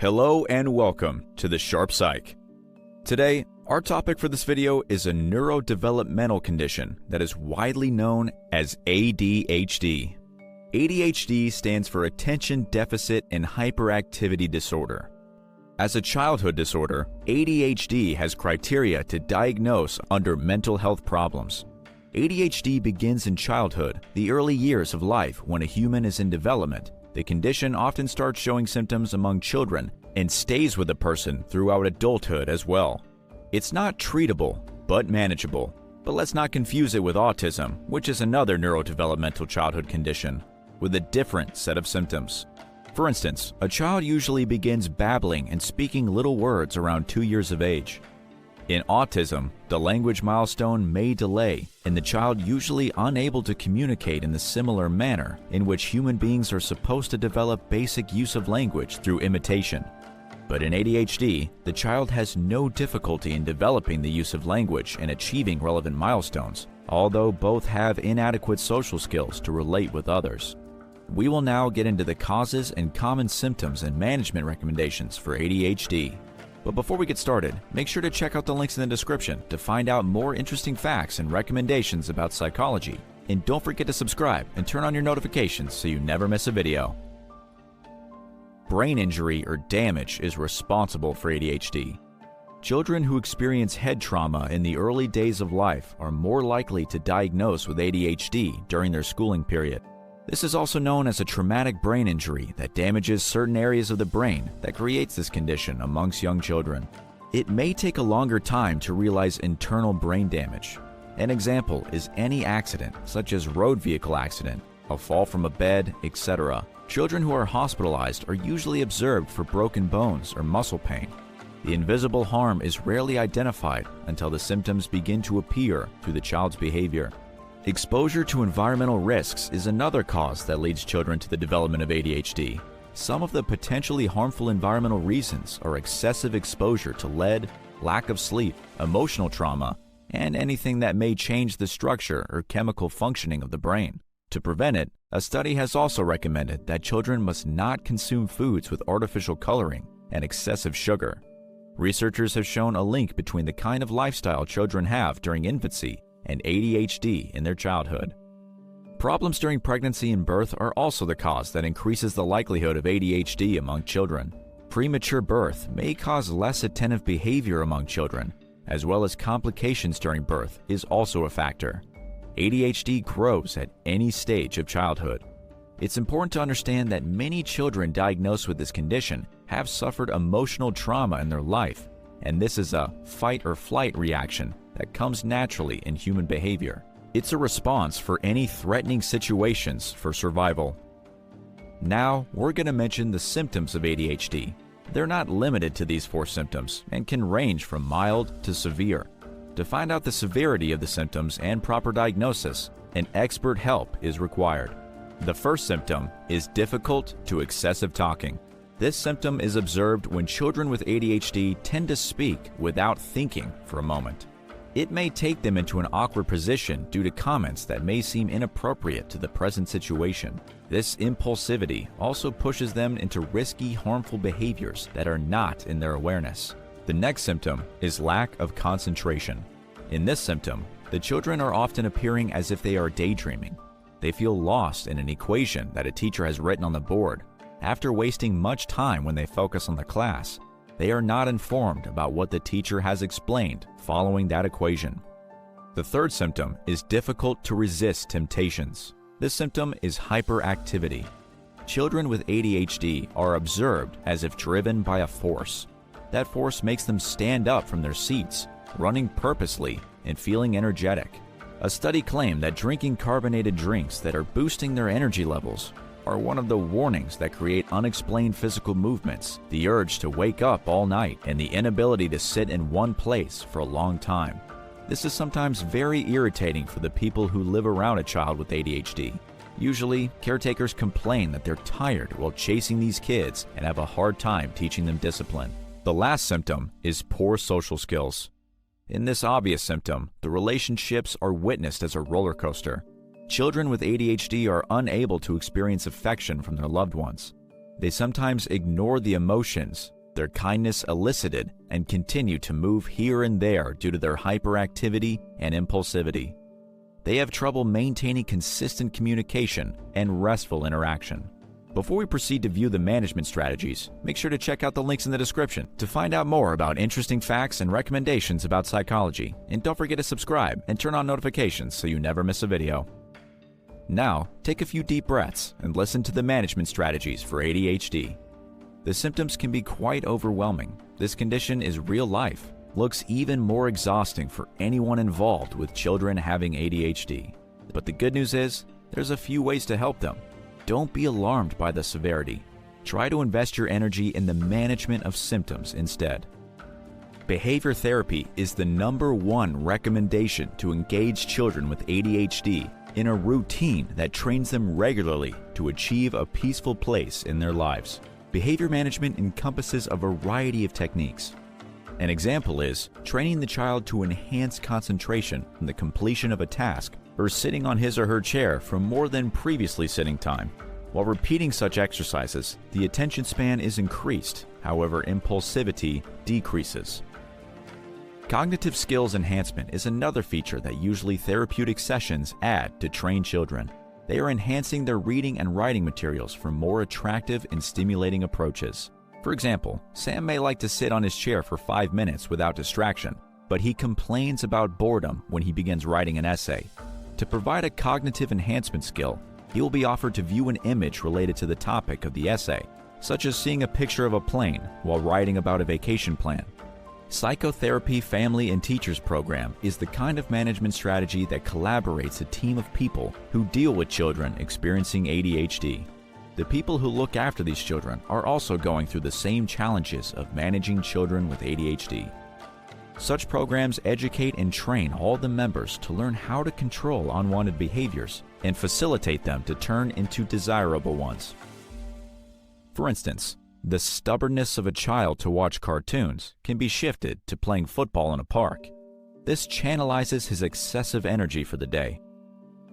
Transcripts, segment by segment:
Hello and welcome to the Sharp Psych. Today, our topic for this video is a neurodevelopmental condition that is widely known as ADHD. ADHD stands for Attention Deficit and Hyperactivity Disorder. As a childhood disorder, ADHD has criteria to diagnose under mental health problems. ADHD begins in childhood, the early years of life when a human is in development. The condition often starts showing symptoms among children and stays with a person throughout adulthood as well. It's not treatable, but manageable. But let's not confuse it with autism, which is another neurodevelopmental childhood condition, with a different set of symptoms. For instance, a child usually begins babbling and speaking little words around 2 years of age. In autism, the language milestone may delay, and the child usually unable to communicate in the similar manner in which human beings are supposed to develop basic use of language through imitation. But in ADHD, the child has no difficulty in developing the use of language and achieving relevant milestones, although both have inadequate social skills to relate with others. We will now get into the causes and common symptoms and management recommendations for ADHD. But before we get started, make sure to check out the links in the description to find out more interesting facts and recommendations about psychology. And don't forget to subscribe and turn on your notifications so you never miss a video. Brain injury or damage is responsible for ADHD. Children who experience head trauma in the early days of life are more likely to diagnose with ADHD during their schooling period. This is also known as a traumatic brain injury that damages certain areas of the brain that creates this condition amongst young children. It may take a longer time to realize internal brain damage. An example is any accident, such as road vehicle accident, a fall from a bed, etc. Children who are hospitalized are usually observed for broken bones or muscle pain. The invisible harm is rarely identified until the symptoms begin to appear through the child's behavior. Exposure to environmental risks is another cause that leads children to the development of ADHD. Some of the potentially harmful environmental reasons are excessive exposure to lead, lack of sleep, emotional trauma, and anything that may change the structure or chemical functioning of the brain. To prevent it, a study has also recommended that children must not consume foods with artificial coloring and excessive sugar. Researchers have shown a link between the kind of lifestyle children have during infancy and ADHD in their childhood. Problems during pregnancy and birth are also the cause that increases the likelihood of ADHD among children. Premature birth may cause less attentive behavior among children, as well as complications during birth is also a factor. ADHD grows at any stage of childhood. It's important to understand that many children diagnosed with this condition have suffered emotional trauma in their life, and this is a fight or flight reaction that comes naturally in human behavior. It's a response for any threatening situations for survival. Now, we're going to mention the symptoms of ADHD. They're not limited to these 4 symptoms and can range from mild to severe. To find out the severity of the symptoms and proper diagnosis, an expert help is required. The first symptom is difficult to excessive talking. This symptom is observed when children with ADHD tend to speak without thinking for a moment. It may take them into an awkward position due to comments that may seem inappropriate to the present situation. This impulsivity also pushes them into risky, harmful behaviors that are not in their awareness. The next symptom is lack of concentration. In this symptom, the children are often appearing as if they are daydreaming. They feel lost in an equation that a teacher has written on the board. After wasting much time when they focus on the class, they are not informed about what the teacher has explained following that equation. The third symptom is difficult to resist temptations. This symptom is hyperactivity. Children with ADHD are observed as if driven by a force. That force makes them stand up from their seats, running purposely and feeling energetic. A study claimed that drinking carbonated drinks that are boosting their energy levels are one of the warnings that create unexplained physical movements, the urge to wake up all night, and the inability to sit in one place for a long time. This is sometimes very irritating for the people who live around a child with ADHD. Usually, caretakers complain that they're tired while chasing these kids and have a hard time teaching them discipline. The last symptom is poor social skills. In this obvious symptom, the relationships are witnessed as a roller coaster. Children with ADHD are unable to experience affection from their loved ones. They sometimes ignore the emotions their kindness elicited and continue to move here and there due to their hyperactivity and impulsivity. They have trouble maintaining consistent communication and restful interaction. Before we proceed to view the management strategies, make sure to check out the links in the description to find out more about interesting facts and recommendations about psychology. And don't forget to subscribe and turn on notifications so you never miss a video. Now, take a few deep breaths and listen to the management strategies for ADHD. The symptoms can be quite overwhelming. This condition is real life, looks even more exhausting for anyone involved with children having ADHD. But the good news is, there's a few ways to help them. Don't be alarmed by the severity. Try to invest your energy in the management of symptoms instead. Behavior therapy is the #1 recommendation to engage children with ADHD in a routine that trains them regularly to achieve a peaceful place in their lives. Behavior management encompasses a variety of techniques. An example is training the child to enhance concentration in the completion of a task or sitting on his or her chair for more than previously sitting time. While repeating such exercises, the attention span is increased, however, impulsivity decreases. Cognitive skills enhancement is another feature that usually therapeutic sessions add to train children. They are enhancing their reading and writing materials for more attractive and stimulating approaches. For example, Sam may like to sit on his chair for 5 minutes without distraction, but he complains about boredom when he begins writing an essay. To provide a cognitive enhancement skill, he will be offered to view an image related to the topic of the essay, such as seeing a picture of a plane while writing about a vacation plan. Psychotherapy Family and Teachers Program is the kind of management strategy that collaborates a team of people who deal with children experiencing ADHD. The people who look after these children are also going through the same challenges of managing children with ADHD. Such programs educate and train all the members to learn how to control unwanted behaviors and facilitate them to turn into desirable ones. For instance, the stubbornness of a child to watch cartoons can be shifted to playing football in a park. This channelizes his excessive energy for the day.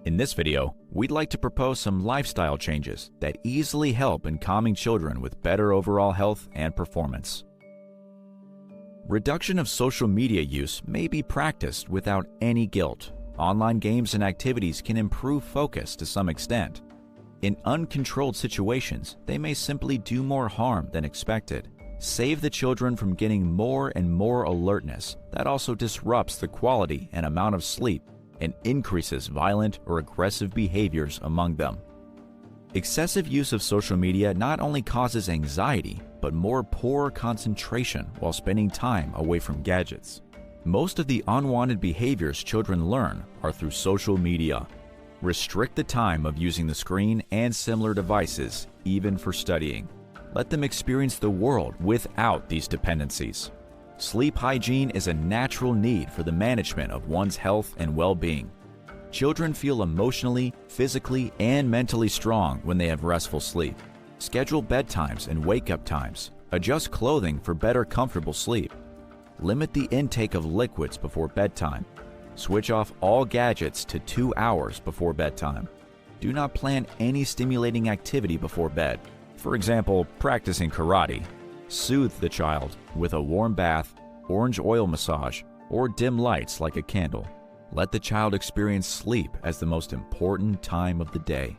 In this video, we'd like to propose some lifestyle changes that easily help in calming children with better overall health and performance. Reduction of social media use may be practiced without any guilt. Online games and activities can improve focus to some extent. In uncontrolled situations, they may simply do more harm than expected. Save the children from getting more and more alertness that also disrupts the quality and amount of sleep and increases violent or aggressive behaviors among them. Excessive use of social media not only causes anxiety, but more poor concentration while spending time away from gadgets. Most of the unwanted behaviors children learn are through social media. Restrict the time of using the screen and similar devices, even for studying. Let them experience the world without these dependencies. Sleep hygiene is a natural need for the management of one's health and well-being. Children feel emotionally, physically, and mentally strong when they have restful sleep. Schedule bedtimes and wake-up times. Adjust clothing for better comfortable sleep. Limit the intake of liquids before bedtime. Switch off all gadgets to 2 hours before bedtime. Do not plan any stimulating activity before bed. For example, practicing karate. Soothe the child with a warm bath, orange oil massage, or dim lights like a candle. Let the child experience sleep as the most important time of the day.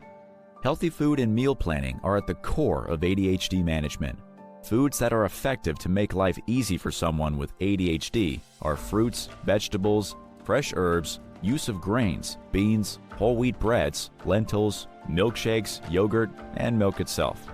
Healthy food and meal planning are at the core of ADHD management. Foods that are effective to make life easy for someone with ADHD are fruits, vegetables, fresh herbs, use of grains, beans, whole wheat breads, lentils, milkshakes, yogurt, and milk itself.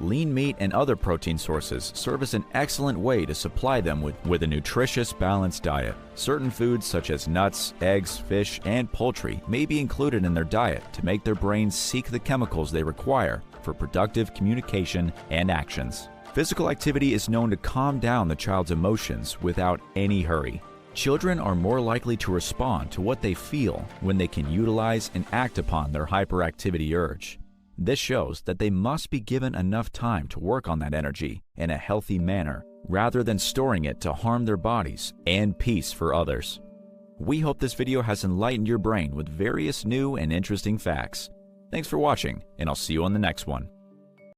Lean meat and other protein sources serve as an excellent way to supply them with a nutritious, balanced diet. Certain foods such as nuts, eggs, fish, and poultry may be included in their diet to make their brains seek the chemicals they require for productive communication and actions. Physical activity is known to calm down the child's emotions without any hurry. Children are more likely to respond to what they feel when they can utilize and act upon their hyperactivity urge. This shows that they must be given enough time to work on that energy in a healthy manner, rather than storing it to harm their bodies and peace for others. We hope this video has enlightened your brain with various new and interesting facts. Thanks for watching, and I'll see you on the next one.